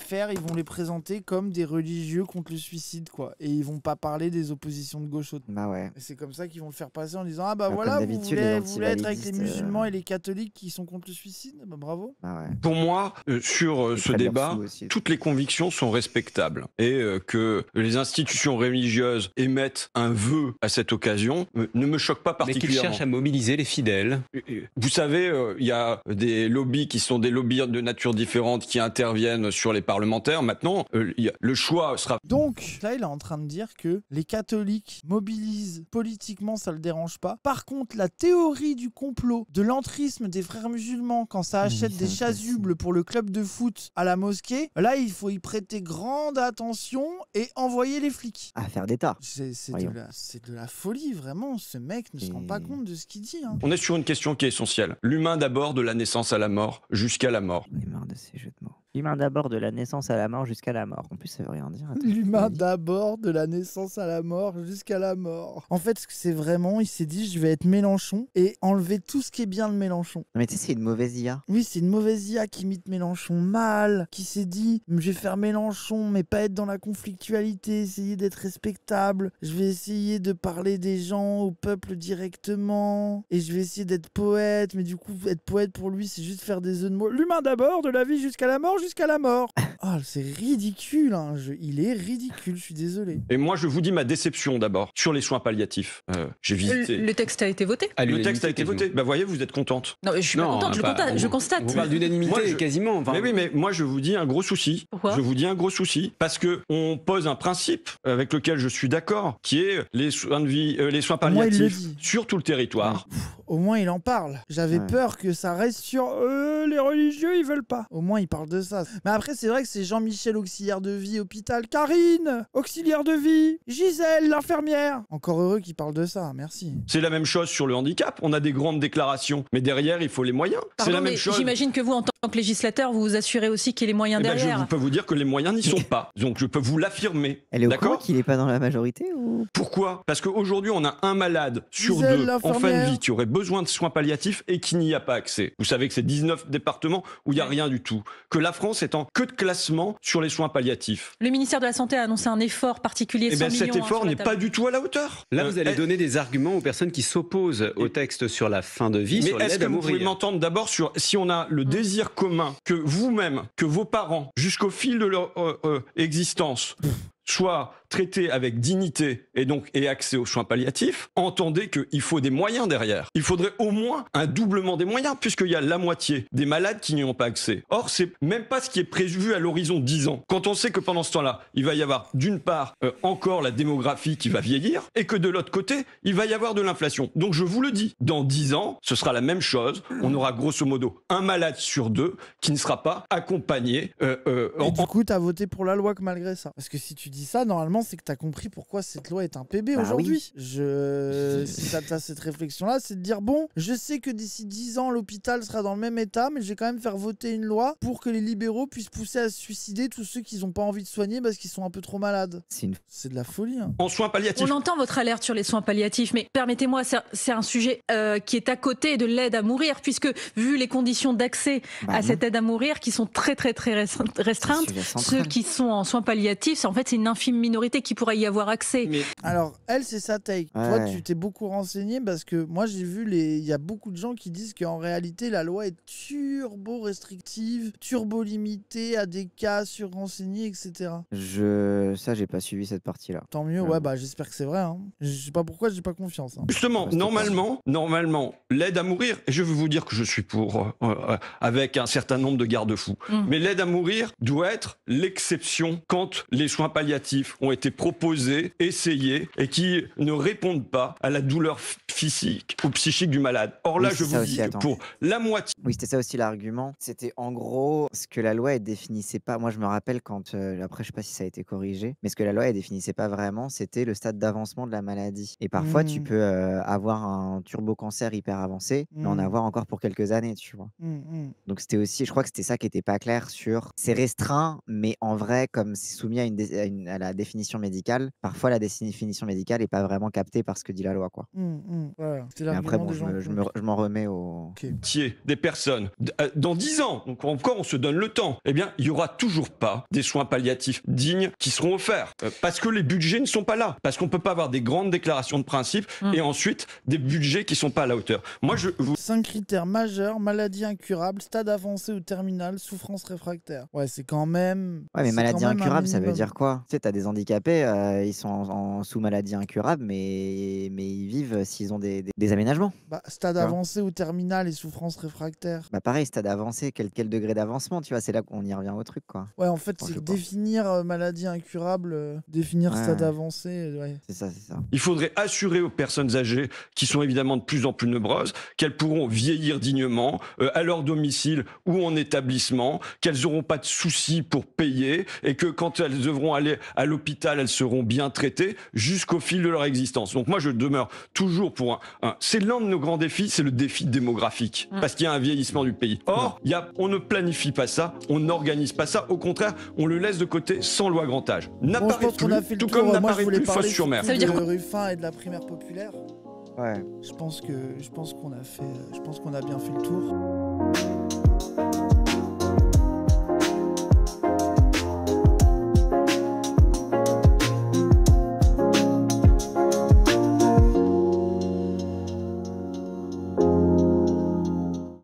présenter comme des religieux contre le suicide, quoi. Et ils vont pas parler des oppositions de gauche. Bah ouais. Et c'est comme ça qu'ils vont le faire passer en disant voilà, vous voulez être avec les musulmans et les catholiques qui sont contre le suicide. Bah bravo. Bah ouais. Pour moi, sur ce débat, toutes les convictions sont respectables et que les institutions religieuses émettent un vœu à cette occasion ne me choque pas particulièrement. Mais qu'ils cherchent à mobiliser les fidèles. Vous savez, il y a des lobbies qui sont des lobbies de nature différente qui interviennent sur les parlementaires. Maintenant, le choix sera... Donc, là, il est en train de dire que les catholiques mobilisent politiquement, ça le dérange pas. Par contre, la théorie du complot, de l'entrisme des frères musulmans, quand ça achète des chasubles pour le club de foot à la mosquée, là, il faut y prêter grande attention et envoyer les flics. Affaire d'État. C'est de la folie, vraiment. Ce mec ne se rend pas compte de ce qu'il dit. Hein. On est sur une question qui est essentielle. L'humain d'abord, de la naissance à la mort, jusqu'à la mort. On est marre de ces jeux de mots. L'humain d'abord de la naissance à la mort jusqu'à la mort. En plus, ça veut rien dire. L'humain d'abord de la naissance à la mort jusqu'à la mort. En fait, c'est vraiment, il s'est dit, je vais être Mélenchon et enlever tout ce qui est bien de Mélenchon. Non mais tu sais, c'est une mauvaise IA. Oui, c'est une mauvaise IA qui imite Mélenchon mal, qui s'est dit, je vais faire Mélenchon, mais pas être dans la conflictualité, essayer d'être respectable. Je vais essayer de parler des gens, au peuple directement. Et je vais essayer d'être poète, mais du coup, être poète pour lui, c'est juste faire des jeux de mots. L'humain d'abord, de la vie jusqu'à la mort, jusqu'à la mort. Ah, c'est ridicule, hein. Il est ridicule, je suis désolé. Et moi, je vous dis ma déception d'abord sur les soins palliatifs. J'ai visité. Le texte a été voté. Le texte a été voté. Bah, voyez, vous êtes contente. Non, mais je suis pas contente, je constate. On parle d'unanimité quasiment. Enfin... Mais oui, mais moi, je vous dis un gros souci. Pourquoi ? Je vous dis un gros souci parce que on pose un principe avec lequel je suis d'accord, qui est les soins de vie, les soins palliatifs sur tout le territoire. Au moins, il en parle. J'avais peur que ça reste sur les religieux, ils veulent pas. Au moins, il parle de ça. Mais après, c'est vrai que c'est Jean-Michel, auxiliaire de vie, hôpital. Karine, auxiliaire de vie. Gisèle, l'infirmière. Encore heureux qu'il parle de ça, merci. C'est la même chose sur le handicap. On a des grandes déclarations, mais derrière, il faut les moyens. C'est la même chose. J'imagine que vous, en tant que législateur, vous vous assurez aussi qu'il y ait les moyens derrière. Je peux vous dire que les moyens n'y sont pas. Donc, je peux vous l'affirmer. Elle est au courant qu'il n'est pas dans la majorité ou... Pourquoi? Parce qu'aujourd'hui, on a un malade sur deux en fin de vie qui aurait besoin de soins palliatifs et qui n'y a pas accès. Vous savez que c'est 19 départements où il n'y a rien du tout. Que la France est en queue de classement sur les soins palliatifs. Le ministère de la Santé a annoncé un effort particulier. Et cet effort n'est pas du tout à la hauteur. Là, vous allez donner des arguments aux personnes qui s'opposent au texte sur la fin de vie, sur l'aide à mourir. Mais est-ce que vous pouvez m'entendre d'abord sur si on a le désir commun que vous-même, que vos parents, jusqu'au fil de leur existence, soient traités avec dignité et accès aux soins palliatifs, entendez qu'il faut des moyens derrière. Il faudrait au moins un doublement des moyens, puisqu'il y a la moitié des malades qui n'y ont pas accès. Or, c'est même pas ce qui est prévu à l'horizon 10 ans. Quand on sait que pendant ce temps-là, il va y avoir d'une part encore la démographie qui va vieillir, et que de l'autre côté, il va y avoir de l'inflation. Donc je vous le dis, dans 10 ans, ce sera la même chose. On aura grosso modo un malade sur deux qui ne sera pas accompagné. Et du coup, t'as voté pour la loi malgré ça. Parce que si tu dis ça, normalement, c'est que tu as compris pourquoi cette loi est un PB aujourd'hui. Si tu as cette réflexion-là, c'est de dire, bon, je sais que d'ici 10 ans, l'hôpital sera dans le même état, mais je vais quand même faire voter une loi pour que les libéraux puissent pousser à se suicider tous ceux qui n'ont pas envie de soigner parce qu'ils sont un peu trop malades. C'est de la folie. Hein. En soins palliatifs. On entend votre alerte sur les soins palliatifs, mais permettez-moi, c'est un sujet qui est à côté de l'aide à mourir, puisque vu les conditions d'accès à cette aide à mourir qui sont très restreintes, ceux qui sont en soins palliatifs, en fait, c'est une infime minorité qui pourrait y avoir accès. Mais... Alors, elle, c'est sa take. Toi, tu t'es beaucoup renseigné parce que moi, j'ai vu, il y a beaucoup de gens qui disent qu'en réalité, la loi est turbo-restrictive, turbo-limitée à des cas sur-renseignés, etc. Ça, j'ai pas suivi cette partie-là. Tant mieux, j'espère que c'est vrai. Hein. Je sais pas pourquoi, j'ai pas confiance. Hein. Justement, normalement, l'aide à mourir, et je veux vous dire que je suis pour, avec un certain nombre de garde-fous, mais l'aide à mourir doit être l'exception quand les soins palliatifs ont été proposés, essayés, et qui ne répondent pas à la douleur physique ou psychique du malade. Or là, je vous dis que pour la moitié... Oui, c'était ça aussi l'argument. C'était en gros ce que la loi, elle définissait pas. Moi, je me rappelle quand... après, je sais pas si ça a été corrigé, mais ce que la loi, elle définissait pas vraiment, c'était le stade d'avancement de la maladie. Et parfois, tu peux avoir un turbo-cancer hyper avancé, mais en avoir encore pour quelques années, tu vois. Donc c'était aussi... Je crois que c'était ça qui était pas clair sur... C'est restreint, mais en vrai, comme c'est soumis à la définition médicale, parfois la définition médicale n'est pas vraiment captée par ce que dit la loi, quoi. Voilà. Mais après, bon, je m'en remets au... Des personnes, dans 10 ans, donc encore on se donne le temps, eh bien, il y aura toujours pas des soins palliatifs dignes qui seront offerts. Parce que les budgets ne sont pas là. Parce qu'on peut pas avoir des grandes déclarations de principe et ensuite des budgets qui sont pas à la hauteur. Moi, 5 critères majeurs: maladie incurable, stade avancé ou terminal, souffrance réfractaire. Ouais, c'est quand même... Ouais, mais maladie incurable, ça veut dire quoi? Tu sais, t'as des handicapés, ils sont sous maladie incurable, mais ils vivent s'ils ont des aménagements. Stade avancé ou terminal et souffrance réfractaire. Pareil, stade avancé, quel degré d'avancement, tu vois, c'est là qu'on y revient au truc, quoi. Ouais, en fait, c'est définir maladie incurable, définir stade avancé. Ouais. C'est ça. Il faudrait assurer aux personnes âgées, qui sont évidemment de plus en plus nombreuses, qu'elles pourront vieillir dignement à leur domicile ou en établissement, qu'elles n'auront pas de soucis pour payer et que quand elles devront aller à l'hôpital, elles seront bien traitées jusqu'au fil de leur existence. Donc moi, je demeure toujours pour c'est l'un de nos grands défis, c'est le défi démographique, parce qu'il y a un vieillissement du pays. Or, on ne planifie pas ça, on n'organise pas ça, au contraire, on le laisse de côté sans loi grand âge. N'apparaît plus, tout comme n'apparaît plus Fos-sur-Mer. Ça veut dire de Ruffin et de la primaire populaire. Ouais. Je pense qu'on a bien fait le tour.